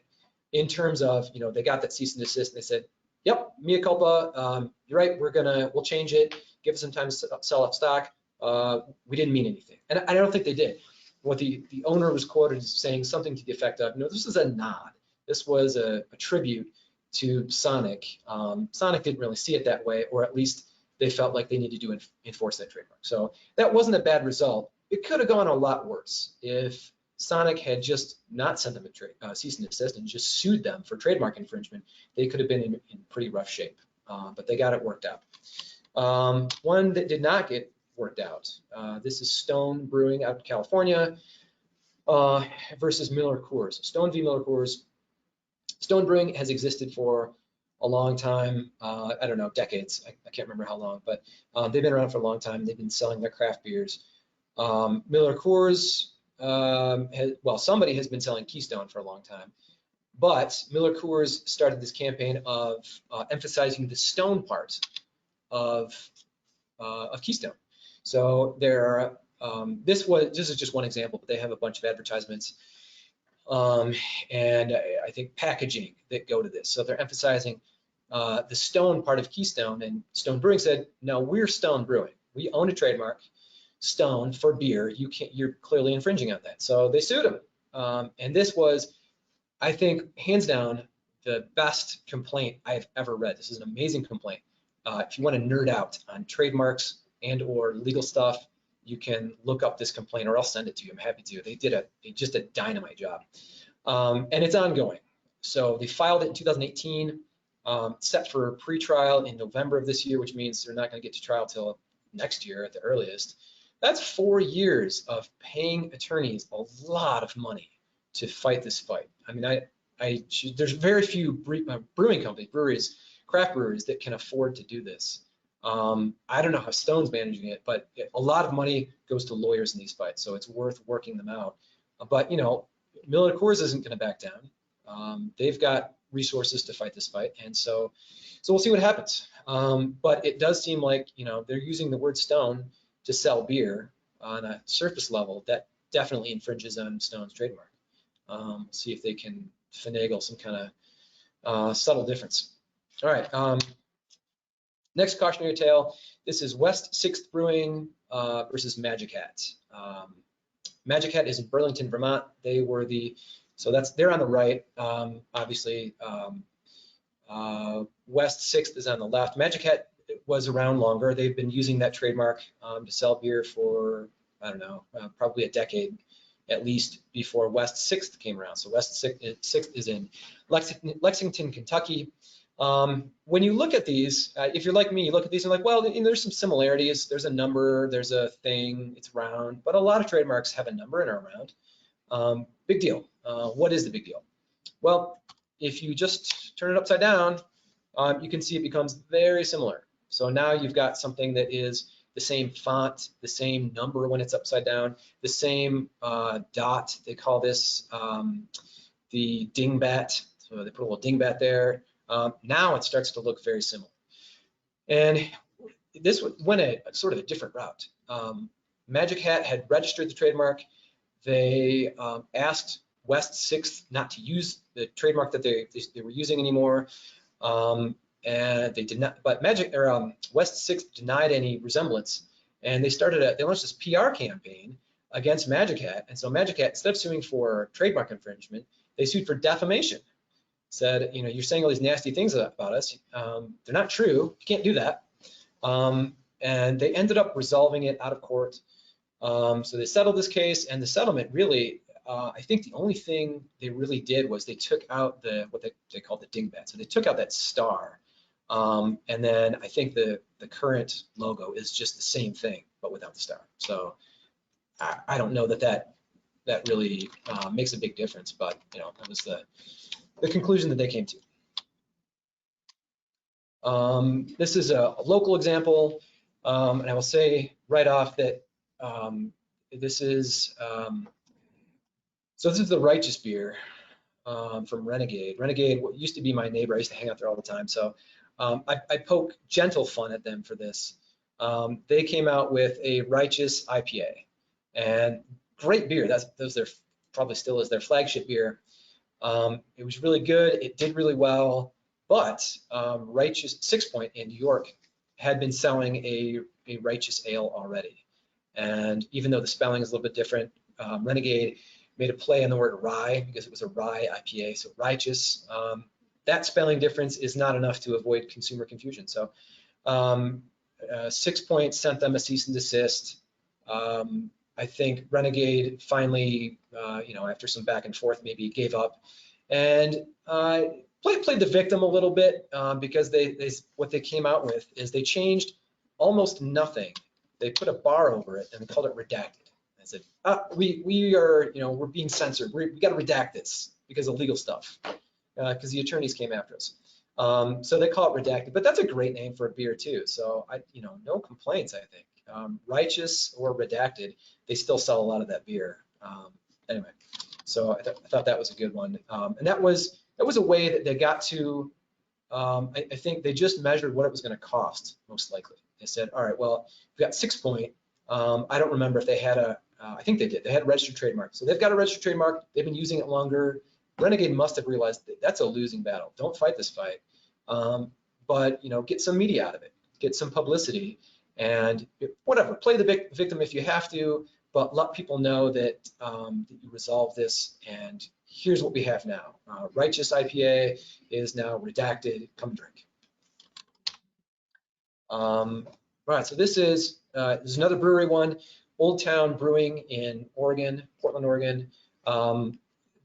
in terms of, they got that cease and desist, and they said, yep, mea culpa, you're right, we'll change it, give us some time to sell off stock. We didn't mean anything. And I don't think they did. What the owner was quoted as saying something to the effect of, this is a nod. This was a tribute to Sonic. Sonic didn't really see it that way, or at least they felt like they needed to enforce that trademark. So that wasn't a bad result. It could have gone a lot worse if Sonic had just not sent them a cease and desist and just sued them for trademark infringement. They could have been in pretty rough shape, but they got it worked out. One that did not get worked out, this is Stone Brewing out in California versus Miller Coors. Stone v. Miller Coors. Stone Brewing has existed for a long time. I don't know, decades. I can't remember how long, but they've been around for a long time. They've been selling their craft beers. Miller Coors, somebody has been selling Keystone for a long time, but Miller Coors started this campaign of emphasizing the stone part of Keystone. So this is just one example, but they have a bunch of advertisements. And I think packaging that go to this. So they're emphasizing the stone part of Keystone, and Stone Brewing said, no, we're Stone Brewing. We own a trademark, Stone, for beer. You're clearly infringing on that. So they sued him. And this was, I think, hands down, the best complaint I've ever read. This is an amazing complaint. If you want to nerd out on trademarks and or legal stuff, you can look up this complaint, or I'll send it to you. I'm happy to. They did just a dynamite job, and it's ongoing. So they filed it in 2018, set for pre-trial in November of this year, which means they're not going to get to trial till next year at the earliest. That's 4 years of paying attorneys a lot of money to fight this fight. I mean, there's very few brewing companies, breweries, craft breweries that can afford to do this. I don't know how Stone's managing it, but a lot of money goes to lawyers in these fights, so it's worth working them out. But Miller Coors isn't going to back down. They've got resources to fight this fight, and so we'll see what happens. But it does seem like they're using the word Stone to sell beer on a surface level that definitely infringes on Stone's trademark. See if they can finagle some kind of subtle difference. All right. Next cautionary tale. This is West 6th Brewing versus Magic Hat. Magic Hat is in Burlington, Vermont. They were they're on the right. Obviously, West 6th is on the left. Magic Hat was around longer. They've been using that trademark to sell beer for, I don't know, probably a decade at least before West 6th came around. So West 6th is in Lexington, Kentucky. When you look at these, if you're like me, you look at these and like, well, there's some similarities. There's a number, there's a thing, it's round, but a lot of trademarks have a number and are round. Big deal. What is the big deal? Well, if you just turn it upside down, you can see it becomes very similar. So now you've got something that is the same font, the same number when it's upside down, the same dot. They call this the dingbat. So they put a little dingbat there. Now it starts to look very similar. And this went a sort of a different route. Magic Hat had registered the trademark. They asked West 6th not to use the trademark that they were using anymore. And they did not, but West 6th denied any resemblance. And they launched this PR campaign against Magic Hat. And so Magic Hat, instead of suing for trademark infringement, they sued for defamation. Said, you're saying all these nasty things about us. They're not true. You can't do that. And they ended up resolving it out of court. So they settled this case, and the settlement really, I think the only thing they really did was they took out what they call the dingbat. So they took out that star. And then I think the current logo is just the same thing, but without the star. So I don't know that really makes a big difference, but that was the conclusion that they came to. This is a local example, and I will say right off that this is the Righteous beer from Renegade. Renegade used to be my neighbor. I used to hang out there all the time, so I poke gentle fun at them for this. They came out with a Righteous IPA, and great beer. Those probably still is their flagship beer. It was really good. It did really well, but Righteous 6 Point in New York had been selling a Righteous ale already. And even though the spelling is a little bit different, Renegade made a play on the word rye because it was a rye IPA. So Righteous, that spelling difference is not enough to avoid consumer confusion. So 6 Point sent them a cease and desist. I think Renegade finally, after some back and forth, maybe gave up and played the victim a little bit because what they came out with is they changed almost nothing. They put a bar over it and called it redacted. I said, we are, we're being censored. We got to redact this because of legal stuff, because the attorneys came after us. So they call it redacted, but that's a great name for a beer too. So no complaints, I think. Righteous or redacted, they still sell a lot of that beer. Anyway, so I thought that was a good one. And that was a way that they got to, I think they just measured what it was going to cost, most likely. They said, all right, well, we've got 6 Point. I don't remember if they had I think they did. They had a registered trademark. So they've got a registered trademark. They've been using it longer. Renegade must have realized that that's a losing battle. Don't fight this fight. But, get some media out of it. Get some publicity. And whatever, play the victim if you have to, but let people know that, that you resolve this, and here's what we have now. Righteous IPA is now redacted, come drink. Right, so this is another brewery one, Old Town Brewing in Oregon, Portland, Oregon.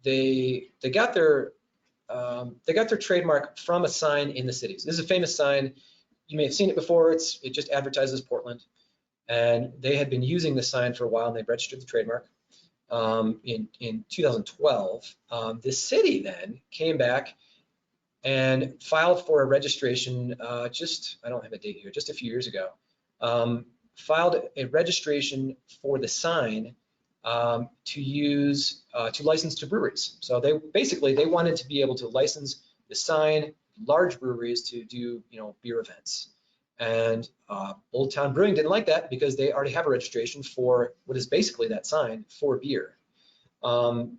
They got their trademark from a sign in the cities. This is a famous sign. You may have seen it before. It just advertises Portland, and they had been using the sign for a while, and they registered the trademark. in 2012, the city then came back and filed for a registration I don't have a date here, just a few years ago, filed a registration for the sign to license to breweries. So they wanted to be able to license the sign large breweries to do beer events. And Old Town Brewing didn't like that because they already have a registration for what is basically that sign for beer. And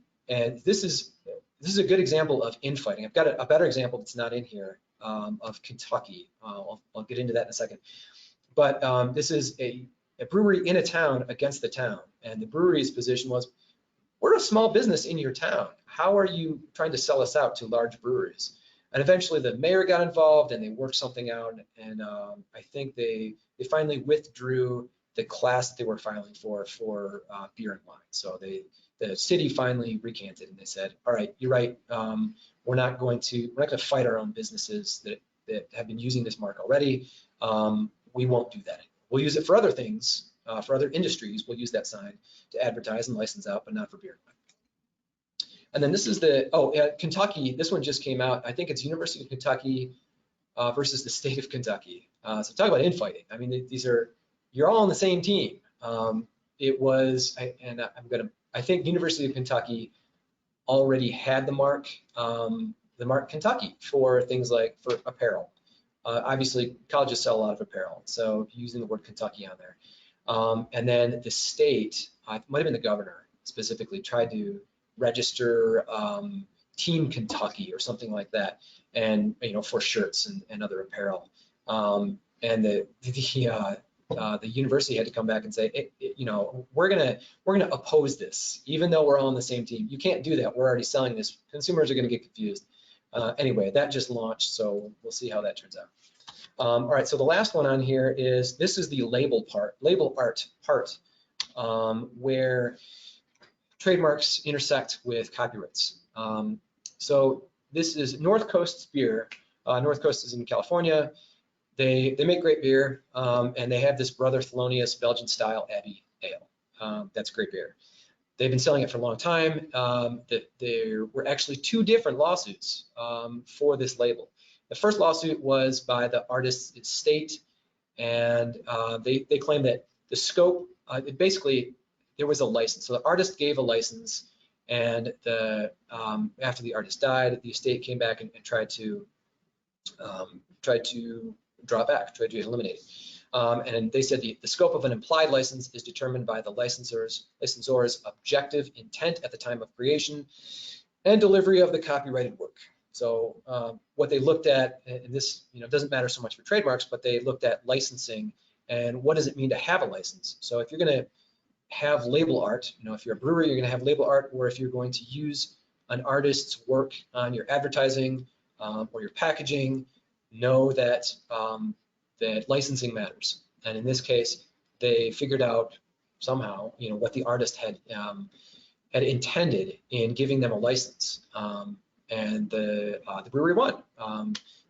this is a good example of infighting. I've got a better example that's not in here of Kentucky. I'll get into that in a second. But this is a brewery in a town against the town. And the brewery's position was, we're a small business in your town. How are you trying to sell us out to large breweries? And eventually the mayor got involved and they worked something out. And I think they finally withdrew the class that they were filing for beer and wine. So the city finally recanted and they said, all right, you're right. We're not going to fight our own businesses that have been using this mark already. We won't do that anymore. We'll use it for other things, for other industries. We'll use that sign to advertise and license out, but not for beer and wine. And then this is Kentucky. This one just came out. I think it's University of Kentucky versus the state of Kentucky. So talk about infighting. I mean, you're all on the same team. I think University of Kentucky already had the mark Kentucky for things like for apparel. Obviously, colleges sell a lot of apparel, so using the word Kentucky on there. And then the state, it might have been the governor specifically, tried to register Team Kentucky or something like that, and for shirts and other apparel. And the university had to come back and say, we're gonna oppose this, even though we're all on the same team. You can't do that. We're already selling this. Consumers are gonna get confused. Anyway, that just launched, so we'll see how that turns out. All right, so the last one on here is, this is the label art part, where trademarks intersect with copyrights. So this is North Coast's beer. North Coast is in California. They make great beer, and they have this Brother Thelonious Belgian-style Abbey Ale. That's great beer. They've been selling it for a long time. There were actually two different lawsuits for this label. The first lawsuit was by the artist's estate, and they claim that the scope, basically, there was a license. So the artist gave a license, and after the artist died, the estate came back and tried to draw back, tried to eliminate it. And they said the scope of an implied license is determined by the licensor's objective intent at the time of creation and delivery of the copyrighted work. So what they looked at, and this doesn't matter so much for trademarks, but they looked at licensing and what does it mean to have a license. So if you're going to have label art, if you're a brewery, you're going to have label art, or if you're going to use an artist's work on your advertising or your packaging, know that that licensing matters. And in this case, they figured out somehow, what the artist had intended in giving them a license. And the brewery won.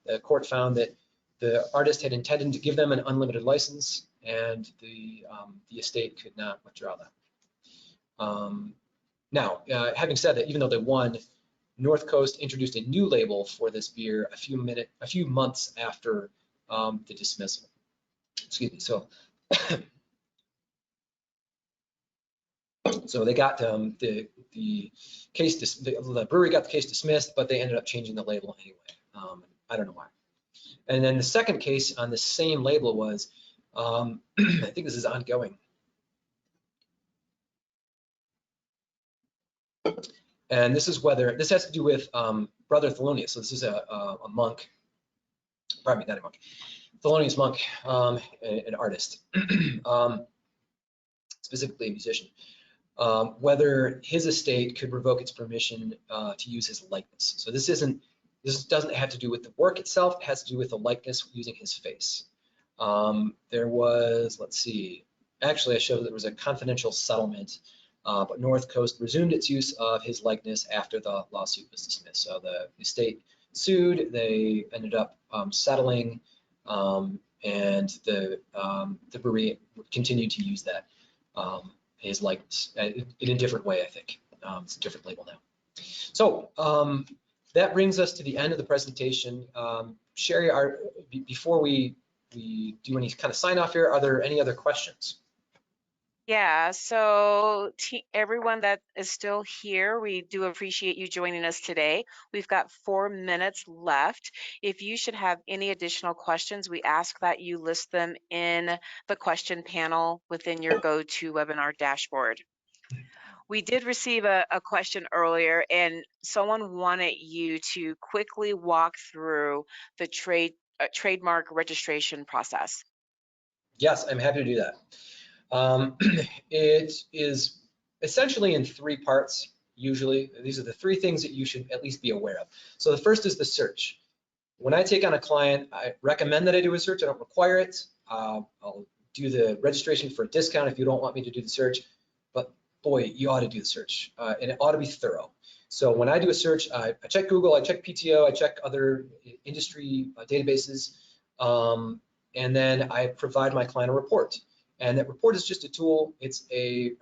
The court found that the artist had intended to give them an unlimited license, and the estate could not withdraw that. Now, having said that, even though they won, North Coast introduced a new label for this beer a few months after the dismissal. Excuse me. So, so they got the case. The brewery got the case dismissed, but they ended up changing the label anyway. I don't know why. And then the second case on the same label was, I think this is ongoing. And this has to do with Brother Thelonious. So this is a monk, pardon me, not a monk, Thelonious Monk, an artist, specifically a musician. Whether his estate could revoke its permission to use his likeness. So this doesn't have to do with the work itself. It has to do with the likeness using his face. There was, let's see, actually I showed there was a confidential settlement, but North Coast resumed its use of his likeness after the lawsuit was dismissed. So the estate sued, they ended up settling, and the brewery continued to use that. is like in a different way, I think. It's a different label now. So that brings us to the end of the presentation. Sherry, before we do any kind of sign off here, are there any other questions? Yeah, so everyone that is still here, we do appreciate you joining us today. We've got 4 minutes left. If you should have any additional questions, we ask that you list them in the question panel within your GoToWebinar dashboard. We did receive a question earlier, and someone wanted you to quickly walk through the trademark registration process. Yes, I'm happy to do that. It is essentially in 3 parts, usually. These are the 3 things that you should at least be aware of. So the first is the search. When I take on a client, I recommend that I do a search. I don't require it. I'll do the registration for a discount if you don't want me to do the search. But boy, you ought to do the search, and it ought to be thorough. So when I do a search, I check Google, I check PTO, I check other industry databases, and then I provide my client a report. And that report is just a tool. It's a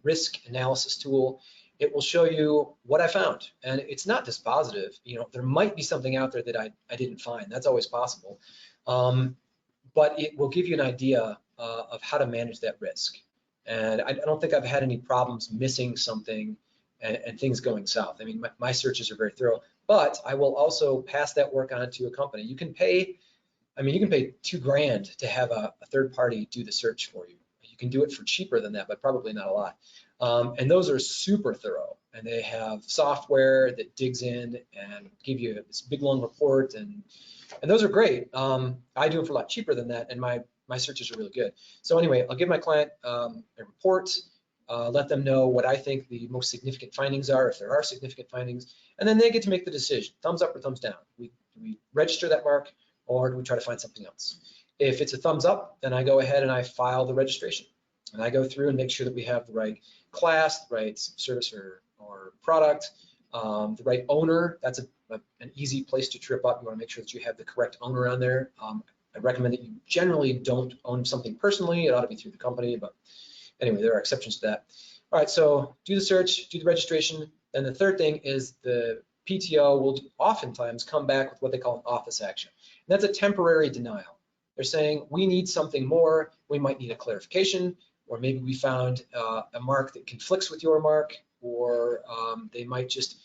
risk analysis tool. It will show you what I found, and it's not dispositive. You know, there might be something out there that I didn't find. That's always possible, but it will give you an idea of how to manage that risk. And I don't think I've had any problems missing something and things going south. I mean, my searches are very thorough, but I will also pass that work on to a company. You can pay, I mean, you can pay $2,000 to have a third party do the search for you. You can do it for cheaper than that, but probably not a lot. And those are super thorough, and they have software that digs in and give you this big long report, and those are great. I do them for a lot cheaper than that, and my searches are really good. So anyway, I'll give my client a report, let them know what I think the most significant findings are, if there are significant findings, and then they get to make the decision, thumbs up or thumbs down. We register that mark, or do we try to find something else? If it's a thumbs up, then I go ahead and I file the registration. And I go through and make sure that we have the right class, the right service or product, the right owner. That's an easy place to trip up. You want to make sure that you have the correct owner on there. I recommend that you generally don't own something personally. It ought to be through the company, but anyway, there are exceptions to that. All right, so do the search, do the registration. Then the third thing is the PTO will oftentimes come back with what they call an office action. And that's a temporary denial. They're saying, we need something more. We might need a clarification, or maybe we found a mark that conflicts with your mark, or they might just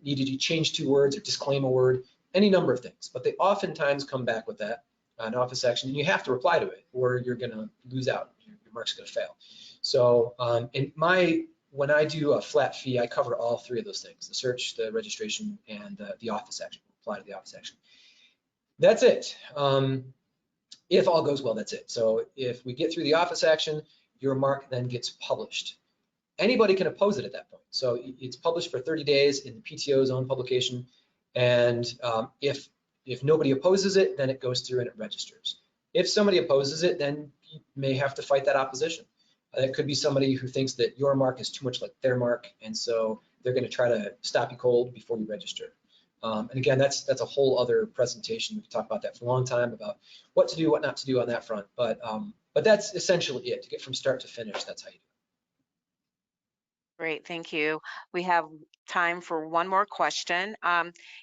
need you to change 2 words or disclaim a word, any number of things. But they oftentimes come back with that, an office action, and you have to reply to it, or you're going to lose out. Your mark's going to fail. So when I do a flat fee, I cover all 3 of those things: the search, the registration, and the office action. Apply to the office action. That's it. If all goes well, that's it. So if we get through the office action, your mark then gets published. Anybody can oppose it at that point. So it's published for 30 days in the PTO's own publication. And if nobody opposes it, then it goes through and it registers. If somebody opposes it, then you may have to fight that opposition. It could be somebody who thinks that your mark is too much like their mark, and so they're going to try to stop you cold before you register. And again, that's a whole other presentation. We could talk about that for a long time, about what to do, what not to do on that front. But that's essentially it. To get from start to finish, that's how you do it. Great, thank you. We have time for one more question.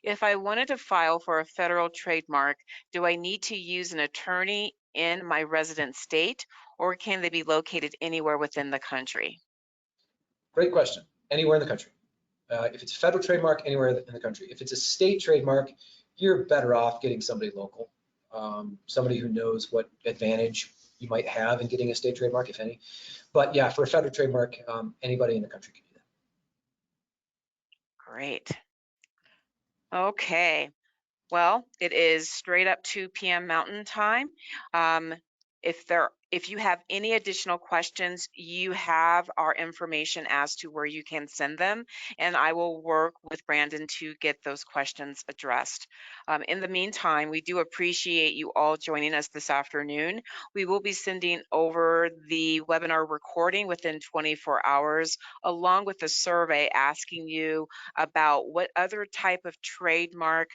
If I wanted to file for a federal trademark, do I need to use an attorney in my resident state, or can they be located anywhere within the country? Great question. Anywhere in the country. If it's a federal trademark, anywhere in the country. If it's a state trademark, you're better off getting somebody local, somebody who knows what advantage you might have in getting a state trademark, if any. But yeah, for a federal trademark, anybody in the country can do that. Great. Okay. Well, it is straight up 2 p.m. Mountain Time. If you have any additional questions, you have our information as to where you can send them, and I will work with Brandon to get those questions addressed. In the meantime, we do appreciate you all joining us this afternoon. We will be sending over the webinar recording within 24 hours, along with a survey asking you about what other type of trademark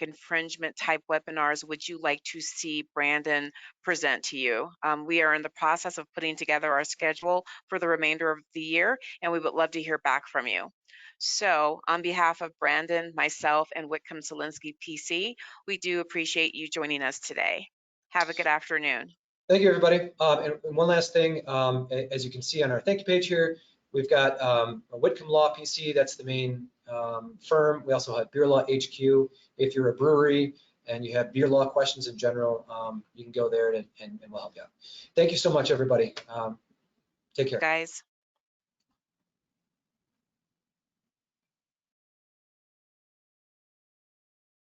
infringement type webinars would you like to see Brandon present to you. you. We are in the process of putting together our schedule for the remainder of the year, and we would love to hear back from you. So on behalf of Brandon, myself, and Whitcomb Solinsky PC, we do appreciate you joining us today. Have a good afternoon. Thank you, everybody. And one last thing, as you can see on our thank you page here, we've got a Whitcomb Law PC. That's the main firm. We also have Beer Law HQ. If you're a brewery and you have beer law questions in general, you can go there and we'll help you out. Thank you so much, everybody. Take care. Guys.